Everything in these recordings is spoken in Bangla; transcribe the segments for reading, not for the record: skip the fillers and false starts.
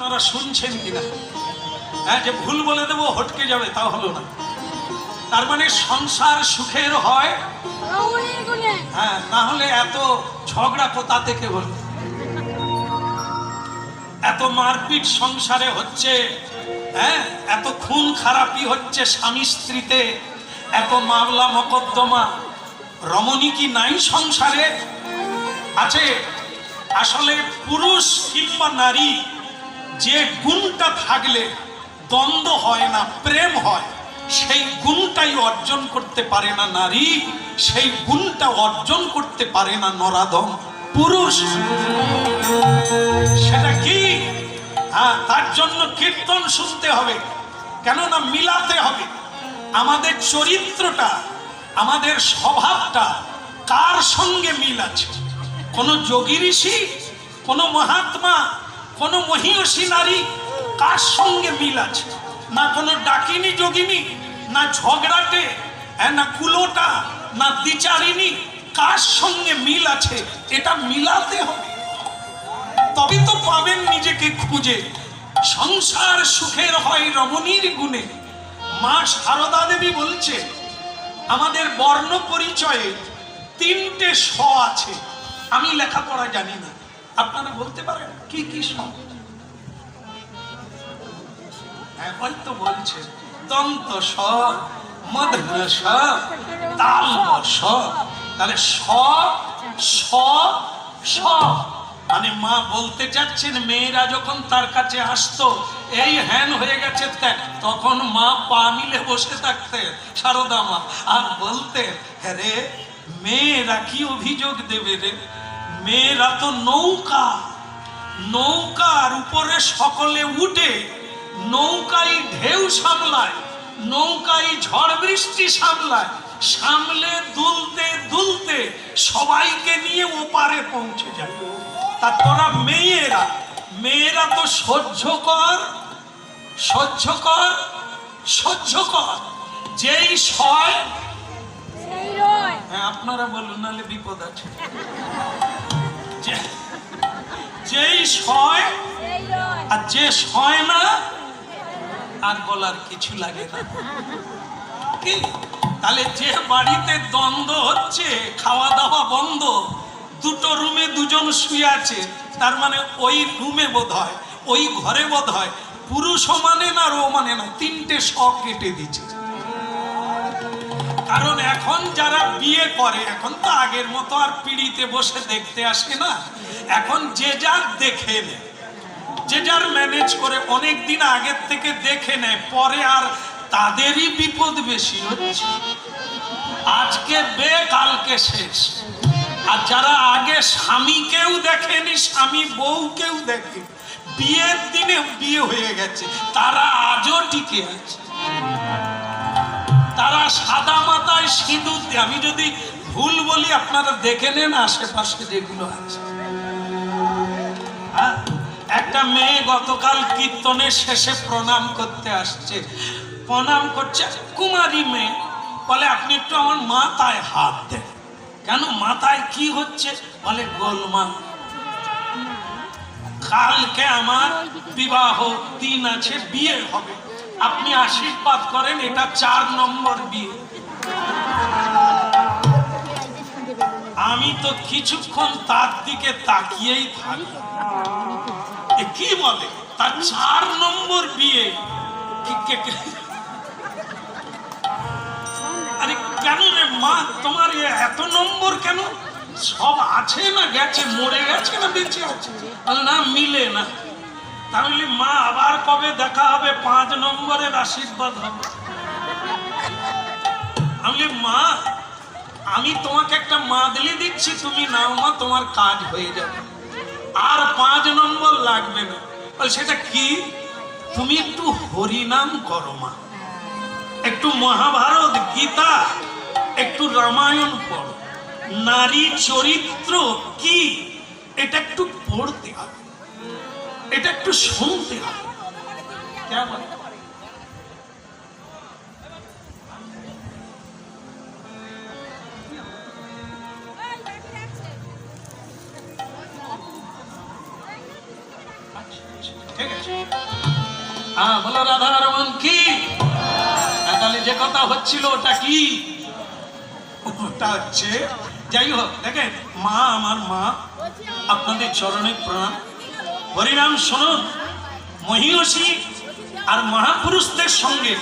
আপনারা শুনছেন কিনা? হ্যাঁ, যে ভুল বলে দেবো হটকে যাবে তা হলো না। তার মানে সংসার সুখের হয়, হ্যাঁ, না হলে এত ঝগড়া কোথা থেকে হলো? এত মারপিট সংসারে হচ্ছে, হ্যাঁ, এত খুন খারাপি হচ্ছে স্বামী স্ত্রীতে, এত মামলা মকদ্দমা। রমণী কি নাই সংসারে? আছে। আসলে পুরুষ কিংবা নারী যে গুণটা থাকলে দ্বন্দ্ব হয় না, প্রেম হয়, সেই গুণটাই অর্জন করতে পারে না নারী, সেই গুণটা অর্জন করতে পারে না নরাধম পুরুষ। সেটা কি? হ্যাঁ, তার জন্য কীর্তন শুনতে হবে, কেননা মিলাতে হবে আমাদের চরিত্রটা, আমাদের স্বভাবটা কার সঙ্গে মিল আছে। কোন যোগী ঋষি, কোন মহাত্মা, কোন মহিষী নারী কার সঙ্গে মিল আছে? না কোনো ডাকিনী যোগিনী, না ঝগড়াটে, না কুলোটা, না দ্বিচারিণী, কার সঙ্গে মিল আছে এটা মিলাতে হবে, তবে তো পাবেন নিজেকে খুঁজে। সংসার সুখের হয় রমণীর গুণে। মা সারদা দেবী বলছে আমাদের বর্ণ পরিচয়ে 3টে স আছে। আমি লেখাপড়া জানি না, আপনারা বলতে পারেন কি কি স? হয়তো বলছে দন্ত স, মধ্য স, তালব স। তাহলে স স স মানে মা বলতে চাচ্ছেন মেয়েরা যখন তার কাছে আসতো এই হ্যান হয়ে গেছে, তখন মা পা মিলে বসে থাকতেন সারদা মা, আর বলতেন রে মেয়েরা কি অভিযোগ দেবে রে, মেয়েরা তো নৌকা, নৌকার উপরে সকলে উঠে, নৌকাই ঢেউ সামলায়, নৌকাই ঝড় বৃষ্টি সামলায়, সামলে দুলতে দুলতে সবাইকে নিয়ে ওপারে পৌঁছে যায়। তা তোরা মেয়েরা, মেয়েরা তো সহ্য কর, সহ্য কর, সহ্য কর, যেই সয়। হ্যাঁ, আপনারা বলুন নাহলে বিপদ আছে। যেই সয় আর যে সয় না, আর বলার কিছু লাগে না। কি তাহলে যে বাড়িতে দ্বন্দ্ব হচ্ছে, খাওয়া দাওয়া বন্ধ, দুটো রুমে দুজন শুয়ে আছে, তার মানে ওই রুমে বোধ হয়, ওই ঘরে বোধ হয় পুরুষও মানে না, রো মানে না, 3টে স কেটে দিচ্ছে। কারণ এখন যারা বিয়ে করে, এখন তো আগের মতো আর পিড়িতে বসে দেখতে আসে না, এখন যে যার দেখে নেয়, যে যার ম্যানেজ করে, অনেক দিন আগের থেকে দেখে নেয়, পরে আর তাদেরই বিপদ বেশি হচ্ছে। আজকে বে কালকে শেষ। আর যারা আগে স্বামীকেও দেখেনি, স্বামী বউকেও দেখে, বিয়ের দিনে বিয়ে হয়ে গেছে, তারা আজও টিকে আছে। তারা সাদা মাথায় সিঁদুর, আমি যদি ভুল বলি আপনারা দেখে নেন আশেপাশে যেগুলো আছে। একটা মেয়ে গতকাল কীর্তনের শেষে প্রণাম করতে আসছে, প্রণাম করছে, কুমারী মেয়ে, বলে আপনি একটু আমার মাথায় হাত দেন। কেন, মাথায় কি হচ্ছে? বলে গোলমাল, কালকে আমার বিবাহ দিন আছে, বিয়ে হবে, আপনি আশীর্বাদ করেন, এটা 4 নম্বর বিয়ে। আমি তো কিছুক্ষণ তার দিকে তাকিয়েই থাকি, কি বলে তার 4 নম্বর বিয়ে? আরে কেন রে মা, তোমার এত নম্বর কেন? সব আছে না গেছে, মরে গেছে না বেঁচে আছে? না, মিলে না। তাহলে মা আবার কবে দেখা হবে? 5 নম্বরের আশীর্বাদ হবে। আমি মা, আমি তোমাকে একটা মাদলি দিচ্ছি, তুমি নাও মা, তোমার কাজ হয়ে যাবে, আর 5 নম্বর লাগবে না। সেটা কি? তুমি একটু হরিনাম করো মা, একটু মহাভারত, গীতা, একটু রামায়ণ পড়ো, নারী চরিত্র কি এটা একটু পড়তে হবে, এটা একটু শুনতে হবে। কেমন? ঠিক আছে। বলো রাধা রমন কি? তাহলে যে কথা হচ্ছিল ওটা কি? ওটা হচ্ছে, যাই হোক, দেখেন মা, আমার মা, আপনাদের চরণে প্রণাম। হরিনাম শুনুন। মহিষী আর মহাপুরুষদের সঙ্গে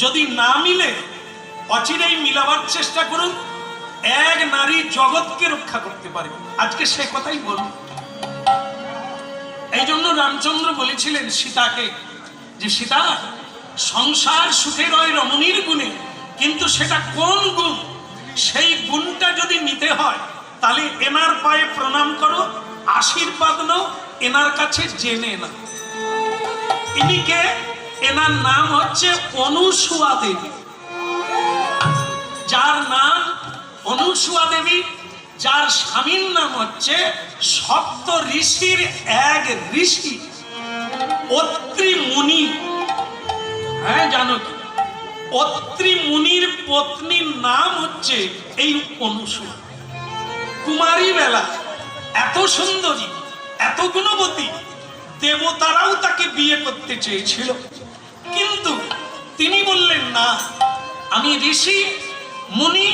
যদি না মিলে, অচিরেই মিলাবার চেষ্টা করুন। এক নারী জগৎকে রক্ষা করতে পারে। আজকে সে কথাই বলুন। এই জন্য রামচন্দ্র বলেছিলেন সীতাকে যে সীতা, সংসার সুখে রয় রমণীর গুণে, কিন্তু সেটা কোন গুণ? সেই গুণটা যদি নিতে হয় তাহলে এনার পায়ে প্রণাম করো, আশীর্বাদ নাও, এনার কাছে জেনে না। ইনিকে, এনার নাম হচ্ছে অনুসুয়া দেবী। যার নাম অনুসুয়া দেবী, যার স্বামীর নাম হচ্ছে সপ্ত ঋষির এক ঋষি অত্রি মুনি। হ্যাঁ, জানো কি? অত্রি মুনির পত্নীর নাম হচ্ছে এই অনুসুয়া। কুমারী বেলা, এত সুন্দরী, এত গুণবতী, দেবতারাও তাকে বিয়ে করতে চেয়েছিল, কিন্তু তিনি বললেন না, আমি ঋষি মুনি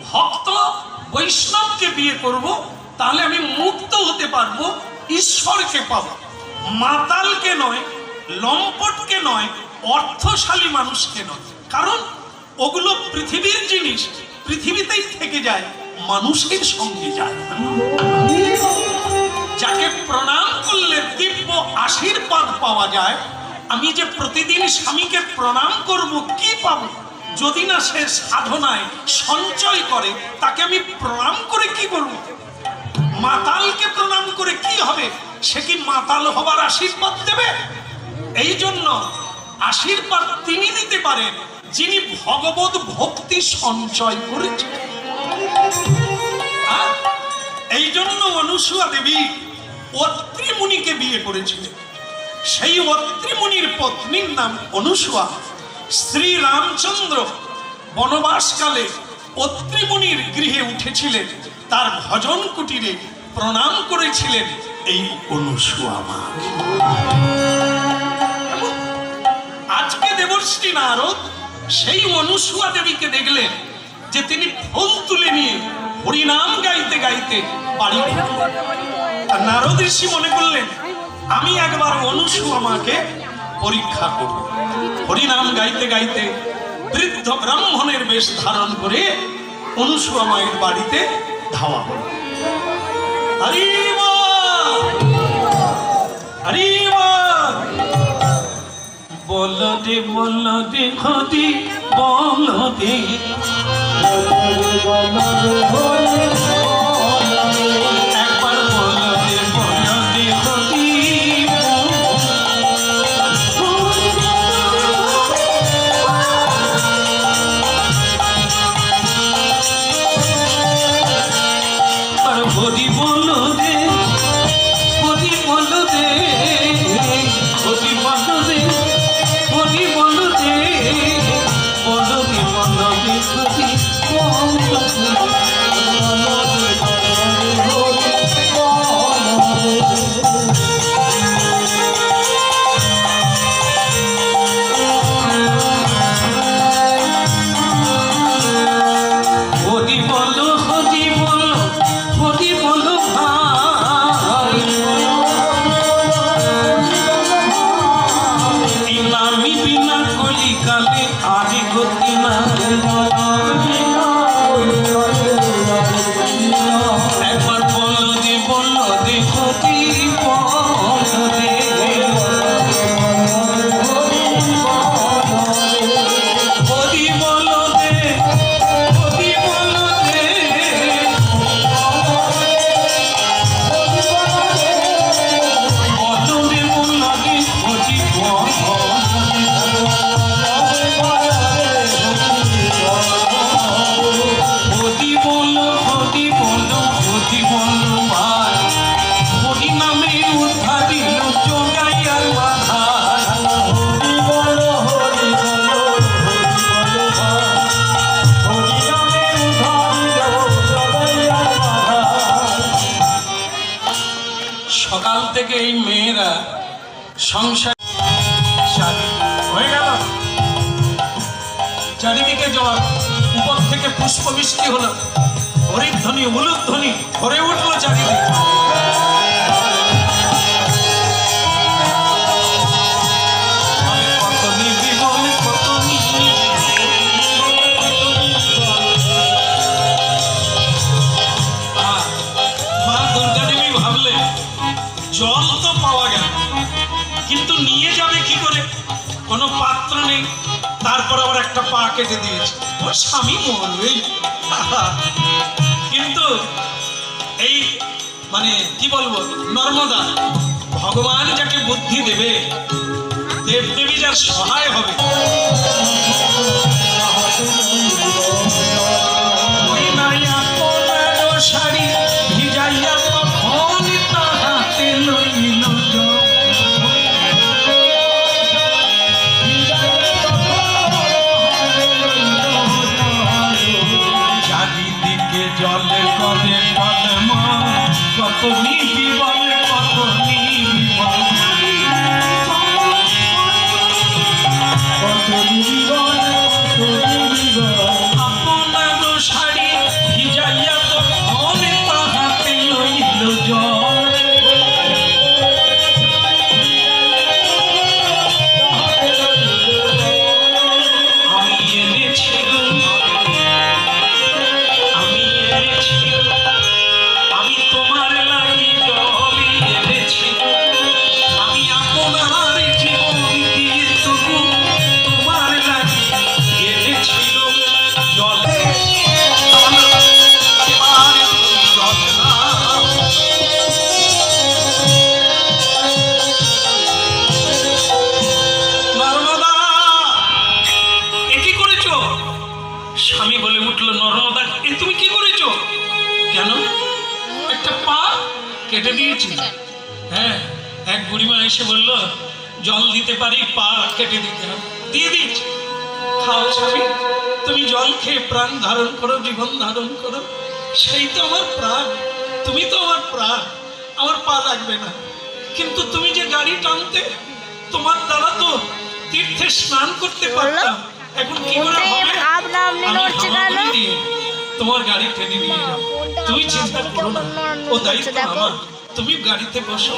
ভক্ত বৈষ্ণবকে বিয়ে করব, তাহলে আমি মুক্ত হতে পারবো, ঈশ্বরকে পাবো, মাতালকে নয়, লম্পটকে নয়, অর্থশালী মানুষকে নয়। কারণ ওগুলো পৃথিবীর জিনিস, পৃথিবীতেই থেকে যায়, মানুষের সঙ্গে যায়। যাকে প্রণাম করলে দিব্য আশীর্বাদ পাওয়া যায়। আমি যে প্রতিদিন স্বামীকে প্রণাম করব, কি পাবো? যদি না সে সাধনায় সঞ্চয় করে, তাকে আমি প্রণাম করে কি করব? মাতালকে প্রণাম করে কি হবে? সে কি মাতাল হবার আশীর্বাদ দেবে? এই জন্য আশীর্বাদ তিনি দিতে পারেন যিনি ভগবত ভক্তি সঞ্চয় করেছেন। এই জন্য অনুসুয়া দেবী অত্রি মুনিকে বিয়ে করেছিলেন। সেই অত্রি মুনির পত্নীর নাম অনুসুয়া। শ্রী রামচন্দ্র বনবাসকালে অত্রি মুনির গৃহে উঠেছিলেন, তার ভজন কুটিরে প্রণাম করেছিলেন এই অনুসুয়া মা। আজকে দেবশ্রী নারদ সেই অনুসুয়া দেবীকে দেখলেন যে তিনি ফুল তুলে নিয়ে হরিনাম গাইতে গাইতে বাড়ি। নারদ ঋষি মনে করলেন, আমি একবার অনুসুয়া মাকে পরীক্ষা করব। হরিনাম গাইতে গাইতে বৃদ্ধ ব্রাহ্মণের বেশ ধারণ করে অনুসুয়া মায়ের বাড়িতে ধাওয়া হল। হরি বল, হরি বল, বল দে বল দে খদি বল দে, একবার বল দে বল দে খদি। হরি বল দে, হরি বল দে, হরি বল দে, হরি বল দে, বল দে বল দে, হরি বল দে। সংসার হয়ে গেল। চারিদিকে জল, উপর থেকে পুষ্প বৃষ্টি হলো, হরিধ্বনি উলুধ্বনি ভরে উঠলো চারিদিকে। মা দুর্গা দেবী ভাবলে জল তো পাওয়া গেল, কিন্তু নিয়ে যাবে কি করে? কোনো পাত্র নেই। তারপর আবার একটা পা কেটে দিয়েছে, ওর স্বামী মরবেই। কিন্তু এই মানে কি বলবো, নর্মদা ভগবান যাকে বুদ্ধি দেবে, দেবদেবী যার সহায় হবে, ওই নাইয়া কোনার শাড়ি ভিজাইয়া কখন তাহাতে লইল জল। চারিদিকে জলে করে কলম, কত নিবি বলে কত নিবি আপনার শাড়ি ভিজাইয়া তো মনে তাহাতে লইল জল। আমি এনেছি আমি তোমার লাগি জল এনেছি, আমি আপনার জীবন দিয়ে তবু তোমার লাগি এনেছিল জল। নর্মদা এ কি করেছো? স্বামী বলে উঠলো, নর্মদা এ তুমি কি করেছো? কেন? একটা পা কেটে দিয়েছি। হ্যাঁ, এক বুড়িমা এসে বলল জল দিতে পারি, পা কেটে দিতে হবে, দিয়ে দিচ্ছি। খাও স্বামী, তুমি জল খেয়ে প্রাণ ধারণ করো, জীবন ধারণ করো, সেই তো আমার প্রাণ, তুমি তো আমার প্রাণ, আমার পা লাগবে না। কিন্তু তুমি যে গাড়ি টানতে, তোমার দ্বারা তো তীর্থে স্নান করতে পারতাম, এখন কি করে হবে? আমি হামাগুড়ি দিয়ে তোমার গাড়ি টেনে নিয়ে যাও, তুমি চিন্তা করো না, ও দায়িত্ব আমার, তুমি গাড়িতে বসো।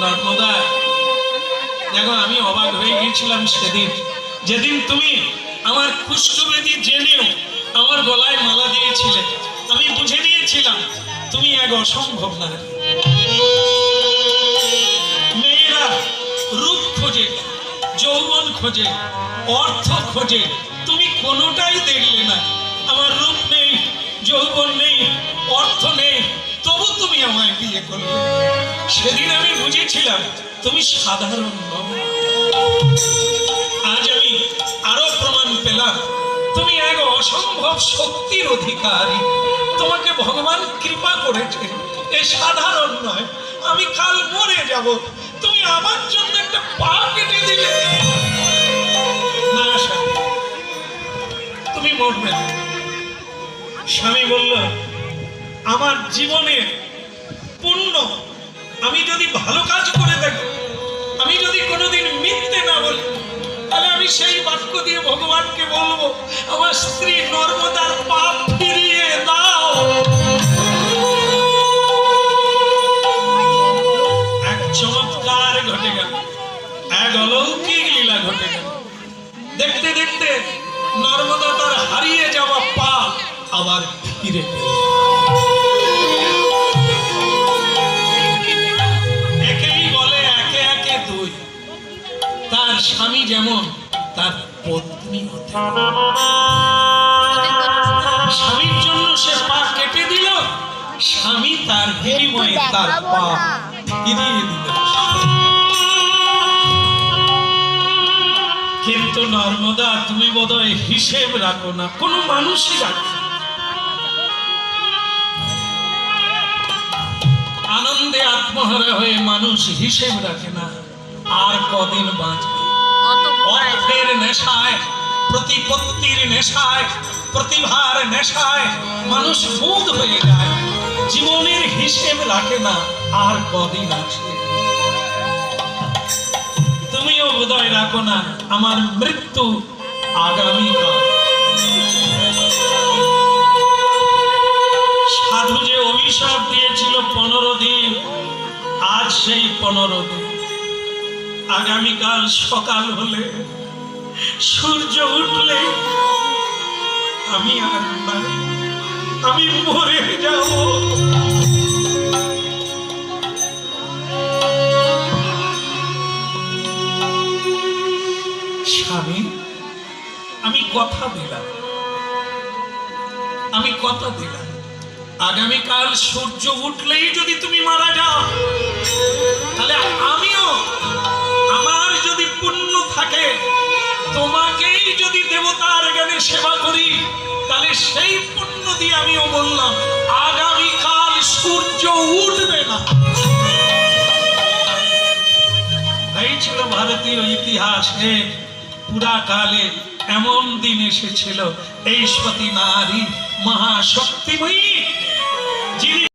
নর্মদা দেখো, আমি অবাক হয়ে গিয়েছিলাম সেদিন, যেদিন তুমি আমার কুষ্ঠবেদী জেনেও আমার গলায় মালা দিয়েছিলে। আমি বুঝে নিয়েছিলাম তুমি এক অসম্ভব নারী। মেয়েরা রূপ খোঁজে, যৌবন খোঁজে, অর্থ খোঁজে, তুমি কোনোটাই দেখলে না। আমার রূপ নেই, যৌবন নেই, অর্থ নেই, তবু তুমি আমায় বিয়ে করলে। সেদিন আমি বুঝেছিলাম তুমি সাধারণ নও। আজ আমি আরো প্রমাণ পেলাম তুমি এক অসম্ভব শক্তির অধিকারী। তোমাকে ভগবান কৃপা করেছে, এ সাধারণ নয়। আমি কাল মরে যাব, তুমি আমার জন্য একটা পা কেটে দিলে। না স্বামী, তুমি মরবে না। স্বামী বলল, আমার জীবনের পুণ্য, আমি যদি ভালো কাজ করে থাকি, আমি যদি কোনোদিন মিথ্যে না বলি, তাহলে আমি সেই বাক্য দিয়ে ভগবানকে বলবো, আমার স্ত্রী নর্মদার পাপ ফিরিয়ে দাও। এক চমৎকার ঘটে গেল, এক অলৌকিক লীলা ঘটে গেল। দেখতে দেখতে নর্মদা তার হারিয়ে যাওয়া পা আবার ফিরে পেল। একেই বলে একে একে দুই। তার স্বামী যেমন তার পত্নী হতে, স্বামীর জন্য সে পা কেটে দিল, স্বামী তার বিনিময়ে তার পা ফিরিয়ে দিল। কিন্তু নর্মদা, তুমি বোধহয় হিসেব রাখো না, কোনো মানুষই রাখে। আনন্দে আত্মহারা হয়ে মানুষ হিসেব রাখে না, আর কদিন বাঁচবে। অর্থের নেশায়, প্রতিপত্তির নেশায়, প্রতিভার নেশায় মানুষ মুগ্ধ হয়ে যায়, জীবনের হিসেব রাখে না, আর কদিন আছে। বোধহয় রাখো না, আমার মৃত্যু আগামীকাল। সাধু যে অভিশাপ দিয়েছিল 15 দিন, আজ সেই 15 দিন। আগামীকাল সকাল হলে, সূর্য উঠলে আমি আর নাই, আমি মরে যাব। স্বামী, আমি কথা দিলাম, আমি কথা দিলাম, আগামীকাল সূর্য উঠলেই যদি তুমি মারা যাও, তাহলে আমিও, আমার যদি পুণ্য থাকে, তোমাকেই যদি দেবতার জ্ঞানে সেবা করি, তাহলে সেই পুণ্য দিয়ে আমিও বললাম আগামীকাল সূর্য উঠবে না। এই ছিল ভারতীয় ইতিহাসে পুরাকালে এমন দিন এসেছিল, এই সতী নারী মহাশক্তিময়ী, যিনি